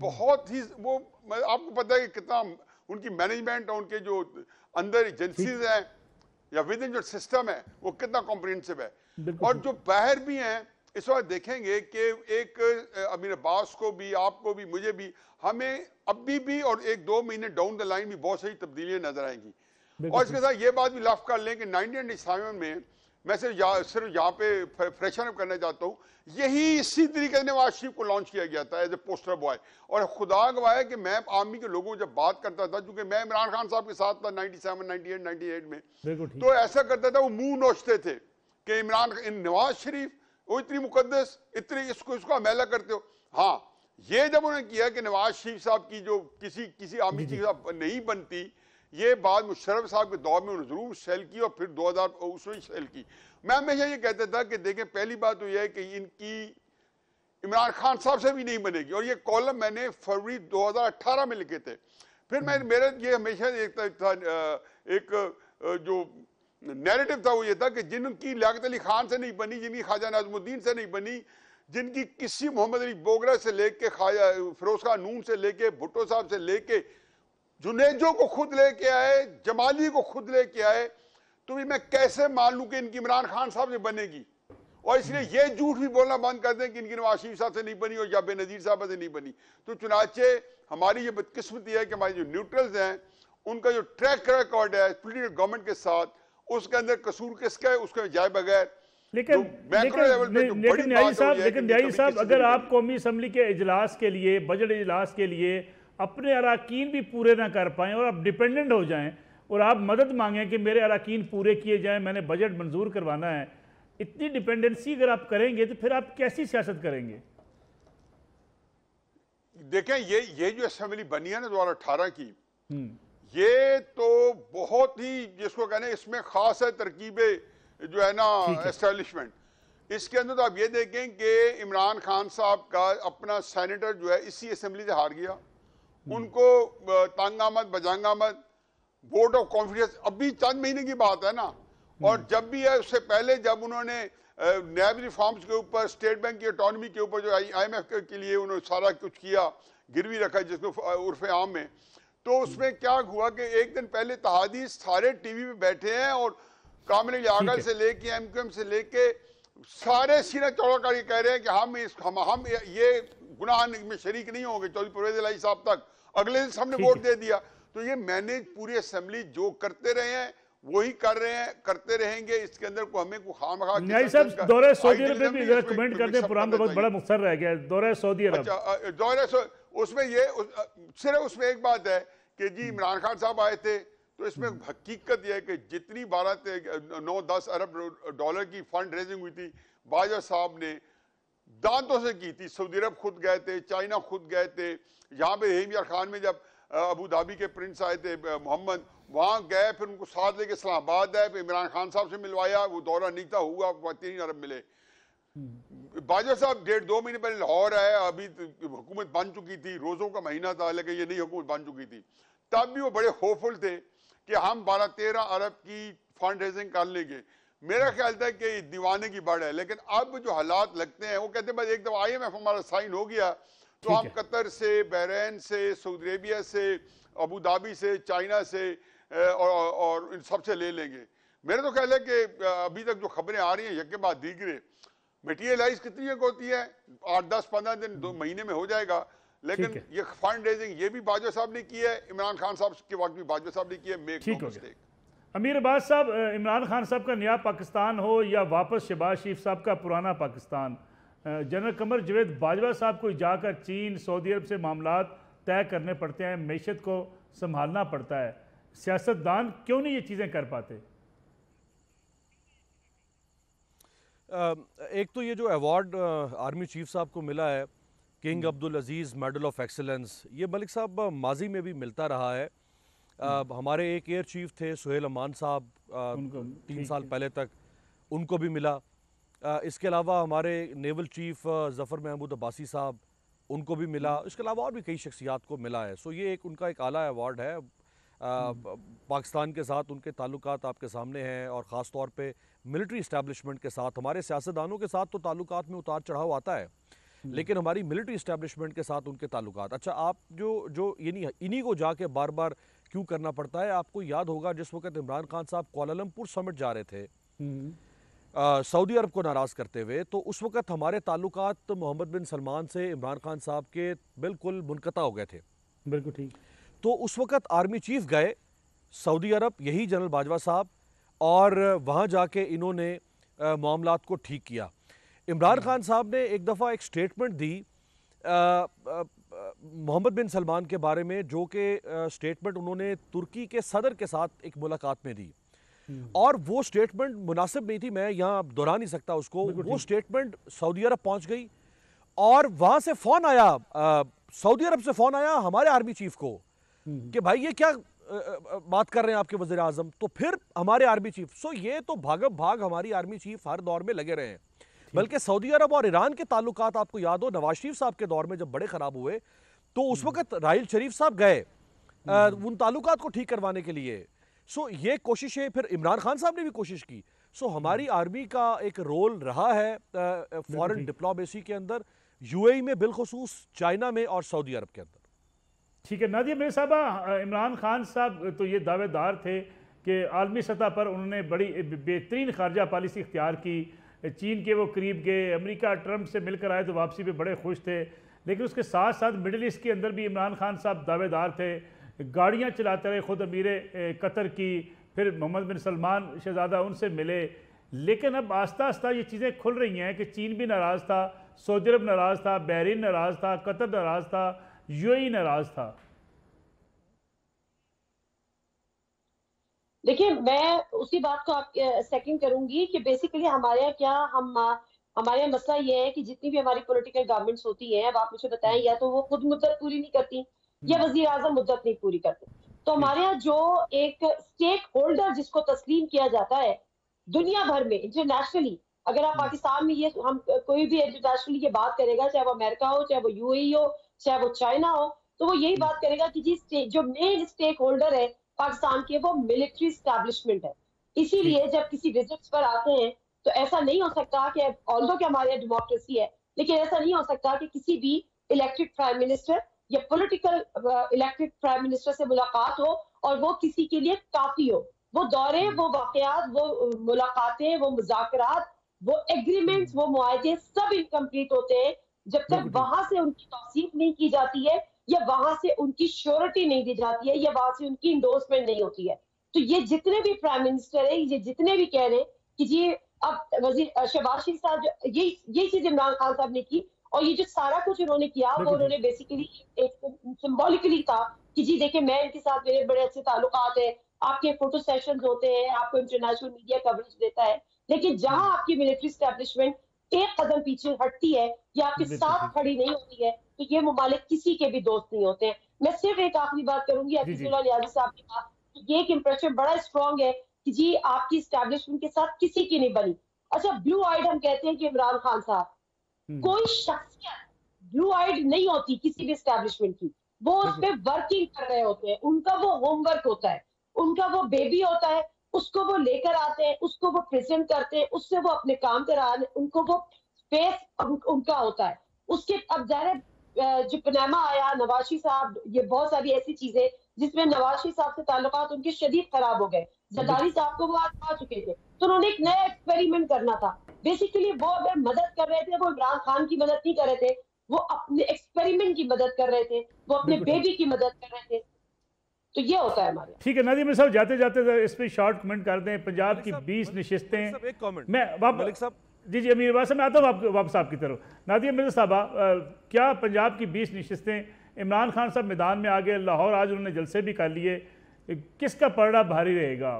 बहुत ही, वो आपको पता है कि कितना उनकी मैनेजमेंट और उनके जो अंदर एजेंसीज हैं या विद इन जो सिस्टम है वो कितना कॉम्प्रिहेंसिव है। और जो बाहर भी हैं इस वक्त देखेंगे कि एक अमीर अब्बास को भी, आपको भी, मुझे भी, हमें अभी भी और 1-2 महीने डाउन द लाइन भी बहुत सारी तब्दीलियां नजर आएंगी। और इसके साथ ये बात भी लफ कर लें कि 1997 में मैं सिर्फ यहाँ पे फ्रेशन अप करना चाहता हूँ, यही इसी तरीके से नवाज शरीफ को लॉन्च किया गया था एज ए पोस्टर बॉय। और खुदा गवाह है कि मैं आर्मी के लोगों जब बात करता था, क्योंकि मैं इमरान खान साहब के साथ था 97, 98, 98 में, तो ऐसा करता था, वो मुंह नोचते थे कि इमरान नवाज शरीफ वो इतनी मुकद्दस, इतनी इसको हमला करते हो। हाँ, ये जब उन्होंने किया कि नवाज शरीफ साहब की जो किसी आर्मी चीफ नहीं बनती, ये बात मुशर्रफ साहब के दौर में उन्होंने जरूर सेल की और फिर 2000 उसमें सेल की। मैं हमेशा ये कहता था कि देखें, पहली बात तो यह है कि इनकी इमरान खान साहब से भी नहीं बनेगी, और ये कॉलम मैंने फरवरी 2018 में लिखे थे। फिर मैं मेरा ये हमेशा एक जो नैरेटिव था वो ये था कि जिनकी लियाकत अली खान से नहीं बनी, जिनकी ख्वाजा नाज़मुद्दीन से नहीं बनी, जिनकी किसी मोहम्मद अली बोगरा से लेके ख्वाजा फिरोज खान नून से लेके भुट्टो साहब से लेके जुनेजो को खुद लेके आए, जमाली को खुद लेके आए, तो भी मैं कैसे मान लूं कि इनकी इमरान खान साहब से बनेगी। और इसलिए ये झूठ भी बोलना बंद कर दें कि इनकी नवाज शरीफ साहब से नहीं बनी और या बेनजीर साहब से नहीं बनी। तो चुनाचे हमारी ये बदकिस्मती है कि हमारे जो न्यूट्रल्स हैं उनका जो ट्रैक रिकॉर्ड है पॉलिटिकल गवर्नमेंट के साथ, उसके अंदर कसूर किसका है उसके जाए बगैर। लेकिन न्याई साहब, अगर आप कौमी असम्बली के इजलास के लिए, बजट इजलास के लिए अपने अराकीन भी पूरे ना कर पाएं और आप डिपेंडेंट हो जाएं और आप मदद मांगें कि मेरे अराकीन पूरे किए जाएं, मैंने बजट मंजूर करवाना है, इतनी डिपेंडेंसी अगर आप करेंगे तो फिर आप कैसी सियासत करेंगे? देखें, ये जो असेंबली बनी है ना 2018 की, ये तो बहुत ही जिसको कहने इसमें खास है तरकीबे जो है ना एस्टेब्लिशमेंट। इसके अंदर तो आप ये देखें कि इमरान खान साहब का अपना सेनेटर जो है इसी असेंबली से हार गया, उनको तंग आमद बजंग आमद वोट ऑफ कॉन्फिडेंस अभी चंद महीने की बात है ना। और जब भी है उससे पहले जब उन्होंने नैब रिफॉर्म्स के ऊपर, स्टेट बैंक की ऑटोनॉमी के ऊपर जो IMF के लिए उन्होंने सारा कुछ किया, गिरवी रखा जिसको उर्फ आम में, तो उसमें क्या हुआ कि एक दिन पहले तहादी सारे टीवी पे बैठे हैं और कामिल लियाकत से लेके MQM से लेके सारे सीना चौड़ा करके कह रहे हैं कि हम ये गुनाह में शरीक नहीं होंगे। चौधरी परवेज इलाही साहब तक अगले दिन सबने वोट दे दिया। तो ये मैंने पूरी असेंबली जो करते रहे हैं वही कर रहे हैं, करते रहेंगे। इसके अंदर को हमें को खामखा न्याई साहब दौरे सऊदी अरब में भी जरा कमेंट कर दें, प्रोग्राम का बहुत बड़ा मुख्तसर रह गया दौरे सऊदी अरब। अच्छा, दौरे उसमें ये सिर्फ उसमें एक बात है कि जी इमरान खान साहब आए थे, तो इसमें हकीकत यह है कि जितनी 9-10 अरब डॉलर की फंड रेजिंग हुई थी बाजवा साहब ने दांतों से की थी। सऊदी अरब खुद गए थे, चाइना खुद गए थे, यहाँ पे हेमियर खान में जब अबू धाबी के प्रिंस आए थे मोहम्मद, वहाँ गए, फिर उनको साथ लेके इस्लामाबाद आए, फिर इमरान खान साहब से मिलवाया, वो दौरा नहीं था हुआ, 3 अरब मिले। बाजवा साहब 1.5-2 महीने पहले लाहौर आए, अभी हुकूमत बन चुकी थी, रोजों का महीना था, लेकिन ये नई हुकूमत बन चुकी थी। तब भी वो बड़े होपफुल थे कि हम 12-13 अरब की फंड रेजिंग कर लेंगे। मेरा ख्याल था कि दीवाने की बढ़ है, लेकिन अब जो हालात लगते हैं वो कहते हैं बस एक दफा IMF हमारा साइन हो गया तो हम कतर से, बहरीन से, सऊदी अरेबिया से, अबू धाबी से, चाइना से और इन सब से ले लेंगे। मेरा तो ख्याल है कि अभी तक जो खबरें आ रही हैं यके बाद दीगरे मटीरियलाइज कितनी होती है, 8-10-15 दिन 2 महीने में हो जाएगा। लेकिन ये फंड रेजिंग ये भी बाजवा साहब ने की है, इमरान खान साहब के वक्त भी बाजवा साहब ने की है। Make no mistake. Amir Abbas साहब, इमरान खान साहब का नया पाकिस्तान हो या वापस शहबाज शरीफ साहब का पुराना पाकिस्तान, जनरल कमर जावेद बाजवा साहब को जाकर चीन, सऊदी अरब से मामलात तय करने पड़ते हैं, मैशत को संभालना पड़ता है, सियासतदान क्यों नहीं ये चीज़ें कर पाते? एक तो ये जो अवार्ड आर्मी चीफ साहब को मिला है, king Abdul Aziz medal of excellence, ये मलिक साहब माजी में भी मिलता रहा है। हमारे एक एयर चीफ थे सुहेल अमान साहब, 3 साल पहले तक उनको भी मिला। इसके अलावा हमारे नेवल चीफ ज़फ़र महमूद अब्बासी साहब, उनको भी मिला। इसके अलावा और भी कई शख्सियात को मिला है। सो ये एक उनका एक आला अवार्ड है। पाकिस्तान के साथ उनके ताल्लुकात आपके सामने हैं और ख़ास तौर पे मिलिट्री इस्टेब्लिशमेंट के साथ, हमारे सियासतदानों के साथ तो ताल्लुकात में उतार चढ़ाव आता है, लेकिन हमारी मिलिट्री इस्टेब्लिशमेंट के साथ उनके ताल्लुकात, अच्छा आप जो इन्हीं को जाके बार बार क्यों करना पड़ता है? आपको याद होगा जिस वक्त इमरान खान साहब कुआलालंपुर समिट जा रहे थे सऊदी अरब को नाराज़ करते हुए, तो उस वक्त हमारे ताल्लुकात मोहम्मद बिन सलमान से इमरान खान साहब के बिल्कुल मुनक़ता हो गए थे। बिल्कुल ठीक। तो उस वक्त आर्मी चीफ गए सऊदी अरब, यही जनरल बाजवा साहब, और वहाँ जाके इन्होंने मामलात को ठीक किया। इमरान खान साहब ने एक दफ़ा एक स्टेटमेंट दी मोहम्मद बिन सलमान के बारे में, जो कि स्टेटमेंट उन्होंने तुर्की के सदर के साथ एक मुलाकात में दी, और वो स्टेटमेंट मुनासिब नहीं थी, मैं यहाँ दोहरा नहीं सकता उसको। वो स्टेटमेंट सऊदी अरब पहुँच गई और वहाँ से फ़ोन आया, सऊदी अरब से फ़ोन आया हमारे आर्मी चीफ को कि भाई ये क्या बात कर रहे हैं आपके वज़ीर आज़म। तो फिर हमारे आर्मी चीफ, सो ये तो भागम भाग हमारी आर्मी चीफ हर दौर में लगे रहे हैं। बल्कि सऊदी अरब और ईरान के ताल्लुकात आपको याद हो नवाज शरीफ साहब के दौर में जब बड़े ख़राब हुए, तो उस वक्त राहिल शरीफ साहब गए उन ताल्लुकात को ठीक करवाने के लिए। सो ये कोशिशें फिर इमरान खान साहब ने भी कोशिश की। सो हमारी आर्मी का एक रोल रहा है फॉरेन डिप्लोमेसी के अंदर, यूएई में बिलखुसूस, चाइना में और सऊदी अरब के अंदर। ठीक है नादिया मेरे साहबा, इमरान खान साहब तो ये दावेदार थे कि आलमी सतह पर उन्होंने बड़ी बेहतरीन खारजा पॉलिसी इख्तियार की, चीन के वो करीब गए, अमेरिका ट्रंप से मिलकर आए तो वापसी पे बड़े खुश थे, लेकिन उसके साथ साथ मिडिल ईस्ट के अंदर भी इमरान खान साहब दावेदार थे, गाड़ियाँ चलाते रहे, ख़ुद अमीर कतर की, फिर मोहम्मद बिन सलमान शहजादा उनसे मिले। लेकिन अब आस्ता आस्ता ये चीज़ें खुल रही हैं कि चीन भी नाराज़ था, सऊदी अरब नाराज़ था, बहरीन नाराज़ था, कतर नाराज़ था, यूएई नाराज़ था। देखिए, मैं उसी बात को आप सेकंड करूंगी कि बेसिकली हमारे यहाँ क्या हमारे यहाँ मसला ये है कि जितनी भी हमारी पॉलिटिकल गवर्नमेंट्स होती हैं, अब आप मुझे बताएं, या तो वो खुद मुद्दत पूरी नहीं करती या वजीर आजम मुद्दत नहीं पूरी करते। तो हमारे यहाँ जो एक स्टेक होल्डर जिसको तस्लीम किया जाता है दुनिया भर में इंटरनेशनली, अगर आप पाकिस्तान में ये हम कोई भी इंटरनेशनली ये बात करेगा, चाहे वो अमेरिका हो, चाहे वो यूएई हो, चाहे वो चाइना हो, तो वो यही बात करेगा कि जी जो मेन स्टेक होल्डर है पाकिस्तान के वो मिलिट्री स्टैब्लिशमेंट है। इसीलिए जब किसी विजिट्स पर आते हैं तो ऐसा नहीं हो सकता कि ऑल्दो कि हमारे यहाँ डेमोक्रेसी है, लेकिन ऐसा नहीं हो सकता कि किसी भी इलेक्टेड प्राइम मिनिस्टर या पॉलिटिकल इलेक्टेड प्राइम मिनिस्टर से मुलाकात हो और वो किसी के लिए काफी हो। वो दौरे, वो वाकयात, वो मुलाकातें, वो मुज़ाकरात, वो एग्रीमेंट्स, वो मुआहदे सब इनकम्प्लीट होते हैं जब तक वहां से उनकी तौसीफ नहीं की जाती है, या वहां से उनकी श्योरिटी नहीं दी जाती है, या वहां से उनकी इंडोर्समेंट नहीं होती है। तो ये जितने भी प्राइम मिनिस्टर है, ये जितने भी कह रहे हैं कि जी अब वजीर शहबाज शरीफ साहब, ये चीज इमरान खान साहब ने की, और ये जो सारा कुछ उन्होंने किया वो उन्होंने बेसिकली एक सिंबॉलिकली था कि जी देखिए मैं इनके साथ मेरे बड़े अच्छे ताल्लुकात है, आपके फोटो सेशंस होते हैं, आपको इंटरनेशनल मीडिया कवरेज देता है। लेकिन जहां आपकी मिलिट्री स्टैब्लिशमेंट एक कदम पीछे हटती है या आपके साथ खड़ी नहीं होती है, तो ये मुमालिक किसी के भी दोस्त नहीं होते हैं। मैं सिर्फ एक आखिरी बात करूंगी, अकीसुल्लाह नियाज़ी साहब के पास ये एक इंप्रेशन बड़ा स्ट्रॉन्ग है कि जी आपकी स्टैब्लिशमेंट के साथ किसी की नहीं बनी। अच्छा, ब्लू आइड हम कहते हैं कि इमरान खान साहब, कोई शख्सियत ब्लू आइड नहीं होती किसी भी स्टैब्लिशमेंट की, वो उस पर वर्किंग कर रहे होते हैं, उनका वो होमवर्क होता है, उनका वो बेबी होता है, उसको वो लेकर आते हैं, उसको वो प्रेजेंट करते हैं, उससे वो अपने काम कराने, उनको वो स्पेस उनका होता है। उसके अब ज़ाहिर जो पनामा आया, नवाज शरीफ साहब, ये बहुत सारी ऐसी चीजें जिसमें नवाज शरीफ साहब से ताल्लुकात उनके शदीद खराब हो गए। जरदारी साहब को वो आ चुके थे, तो उन्होंने एक नया एक्सपेरिमेंट करना था। बेसिकली वो अगर मदद कर रहे थे, वो इमरान खान की मदद नहीं कर रहे थे, वो अपने एक्सपेरिमेंट की मदद कर रहे थे, वो अपने बेबी की मदद कर रहे थे। तो ये होता है हमारे। ठीक है नादिम साहब, जाते जाते इस पे शॉर्ट कमेंट कर दें। पंजाब की 20 नशिस्तें, एक कमेंट मैं मलिक साहब, जी जी अमीर वास, मैं आता हूँ वापस आपकी तरफ। नादिया मिर्ज़ा साहबा, क्या पंजाब की 20 नशिस्तें, इमरान खान साहब मैदान में आ गए, लाहौर आज उन्होंने जलसे भी कर लिए, किसका पलड़ा भारी रहेगा?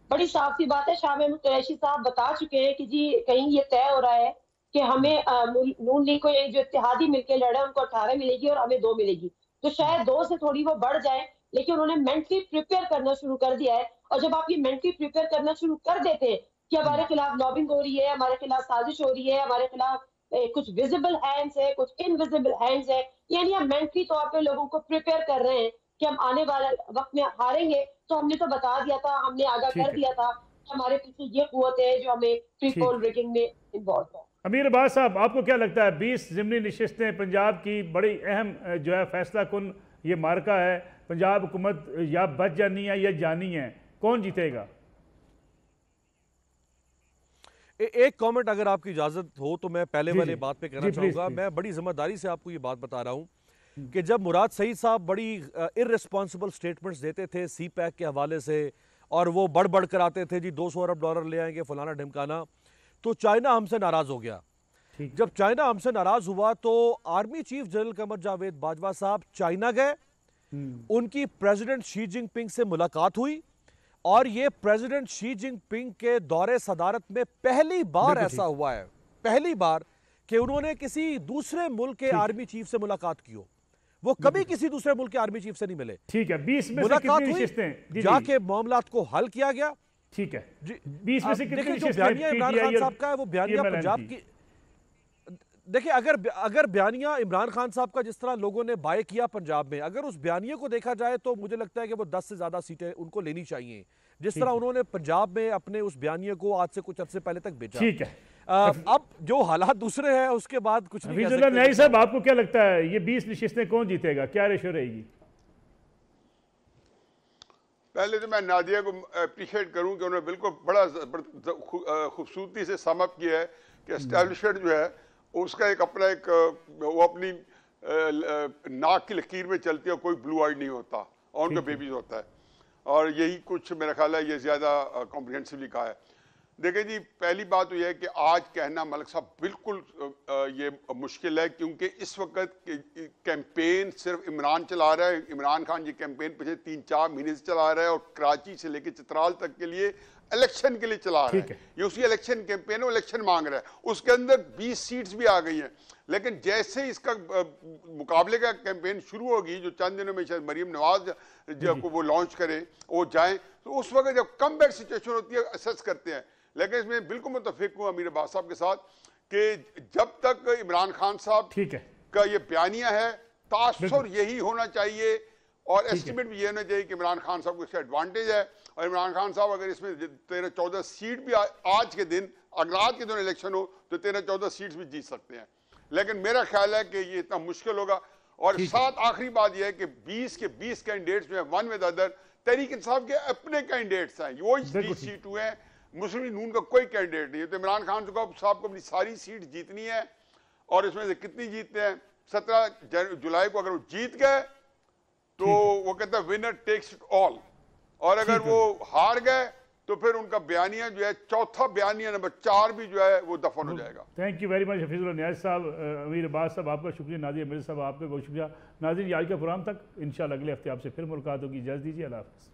बड़ी साफ सी बात है, शाह महमूद कुरैशी साहब बता चुके हैं कि जी कहीं ये तय हो रहा है कि हमें नून लीग को जो इत्तेहादी मिलकर लड़े उनको 18 मिलेगी और हमें 2 मिलेगी। तो शायद 2 से थोड़ी वो बढ़ जाए, लेकिन उन्होंने मेंटली प्रिपेयर करना शुरू कर दिया है। और जब आप ये मेंटली प्रिपेयर करना शुरू कर देते हैं कि हमारे खिलाफ लॉबिंग हो रही है, हमारे खिलाफ साजिश हो रही है, हमारे खिलाफ कुछ विजिबल हैंड्स है, कुछ इनविजिबल हैंड्स है, यानी हम मेंटली तौर पे लोगों को प्रिपेयर कर रहे हैं कि हम आने वाले वक्त में हारेंगे, तो हमने तो बता दिया था, हमने आगाह कर दिया था कि हमारे पीछे ये कुव्वत है जो हमें प्री पोल रिगिंग में इन्वॉल्व है। अमीर अब्बास साहब, आपको क्या लगता है 20 ज़िमनी नशिस्तें पंजाब की बड़ी अहम जो है फैसला कुन ये मार्का है, पंजाब हुकूमत या बच जानी है या जानी है, कौन जीतेगा? एक कमेंट अगर आपकी इजाजत हो तो मैं पहले वाली बात पे कहना चाहूंगा। मैं बड़ी जिम्मेदारी से आपको ये बात बता रहा हूं कि जब मुराद सईद साहब बड़ी इररिस्पॉन्सिबल स्टेटमेंट्स देते थे सी पैक के हवाले से और वो बढ़ बढ़ कर आते थे जी $200 अरब ले आएंगे फलाना ढिमकाना, तो चाइना हमसे नाराज हो गया। जब चाइना हमसे नाराज हुआ तो army chief general Qamar Javed Bajwa साहब चाइना गए, उनकी प्रेसिडेंट शी जिनपिंग से मुलाकात हुई और ये प्रेसिडेंट शी जिनपिंग के दौरे सदारत में पहली बार ऐसा हुआ है, पहली बार कि उन्होंने किसी दूसरे मुल्क के आर्मी चीफ से मुलाकात की हो। वो कभी किसी दूसरे मुल्क के आर्मी चीफ से नहीं मिले। ठीक है, 20 में से मुलाकात कितनी हुई, नशिस्तें जाके मामलात को हल किया गया। ठीक है, 20 में से कितनी देखिए जो बयानिया इमरान खान साहब का है वो बयानिया पंजाब की, देखिए अगर बयानिया इमरान खान साहब का जिस तरह लोगों ने बाय किया पंजाब में, अगर उस बयानिया को देखा जाए तो मुझे लगता है कि वो 10 से ज्यादा सीटें उनको लेनी चाहिए, जिस तरह उन्होंने पंजाब में अपने उस बयानिया को आज से कुछ अरसे पहले तक बेचा। ठीक है, अब जो हालात दूसरे हैं उसके बाद कुछ नहीं कह सकते। न्याई साहब, आपको क्या लगता है ये 20 नशिस्तें कौन जीतेगा, क्या रेशो रहेगी? पहले तो मैं नादिया को अप्रिशिएट करूं कि उन्होंने बिल्कुल बड़ा खूबसूरती से सम अप किया है कि एस्टैब्लिशमेंट जो है उसका एक अपना एक वो अपनी नाक की लकीर में चलती है, कोई ब्लू आइड नहीं होता और उनका बेबीज होता है, और यही कुछ मेरा ख्याल है ये ज़्यादा कॉम्प्रिहेंसिवली कहा है। देखिए जी, पहली बात तो यह है कि आज कहना मलिक साहब बिल्कुल ये मुश्किल है, क्योंकि इस वक्त कैंपेन सिर्फ इमरान चला रहा है। इमरान खान ये कैंपेन पिछले 3-4 महीने से चला रहा है और कराची से लेकर चित्राल तक के लिए इलेक्शन के लिए चला रहा है। ये उसी इलेक्शन कैंपेन है, इलेक्शन मांग रहा है। उसके अंदर 20 सीट्स भी आ गई हैं, लेकिन जैसे ही इसका मुकाबले का कैंपेन शुरू होगी, जो चंद दिनों में शायद मरीम नवाज जब को वो लॉन्च करे, वो जाए, तो उस वक्त जब कम बैक सिचुएशन होती है असेस करते हैं। लेकिन इसमें बिल्कुल मुतफिक हूँ अमीर अब्बास साहब के साथ कि जब तक इमरान खान साहब का ये बयानिया है, तासुर यही होना चाहिए और एस्टिमेट भी ये होना चाहिए कि इमरान खान साहब को इसका एडवांटेज है, और इमरान खान साहब अगर इसमें 13-14 सीट भी आज के दिन, अगर आज के दिन इलेक्शन हो तो 13-14 सीट्स भी जीत सकते हैं। लेकिन मेरा ख्याल है कि ये इतना मुश्किल होगा। और साथ आखिरी बात यह है कि 20 के 20 कैंडिडेट्स जो है one with other Tehreek Insaf के अपने कैंडिडेट्स हैं, वो 20 सीट हुए हैं, मुस्लिम लीग नून का कोई कैंडिडेट नहीं है। तो इमरान खान साहब को अपनी सारी सीट जीतनी है, और इसमें से कितनी जीतते हैं, 17 जुलाई को अगर वो जीत गए तो वो कहता है विनर टेक्स इट ऑल, और अगर वो हार गए तो फिर उनका बयानिया जो है, चौथा बयानिया नंबर 4 भी जो है वो दफन हो जाएगा। Thank you very much Hafeezullah Niaz Sahab, Amir Abbas साहब आपका शुक्रिया, नाज़िर मिर्ज़ा साहब आपका बहुत शुक्रिया। नाज़रीन, आज के प्रोग्राम तक इंशाअल्लाह अगले हफ्ते आपसे फिर मुलाकात होगी। इजाज़त दीजिए, अल्लाह हाफ़िज़।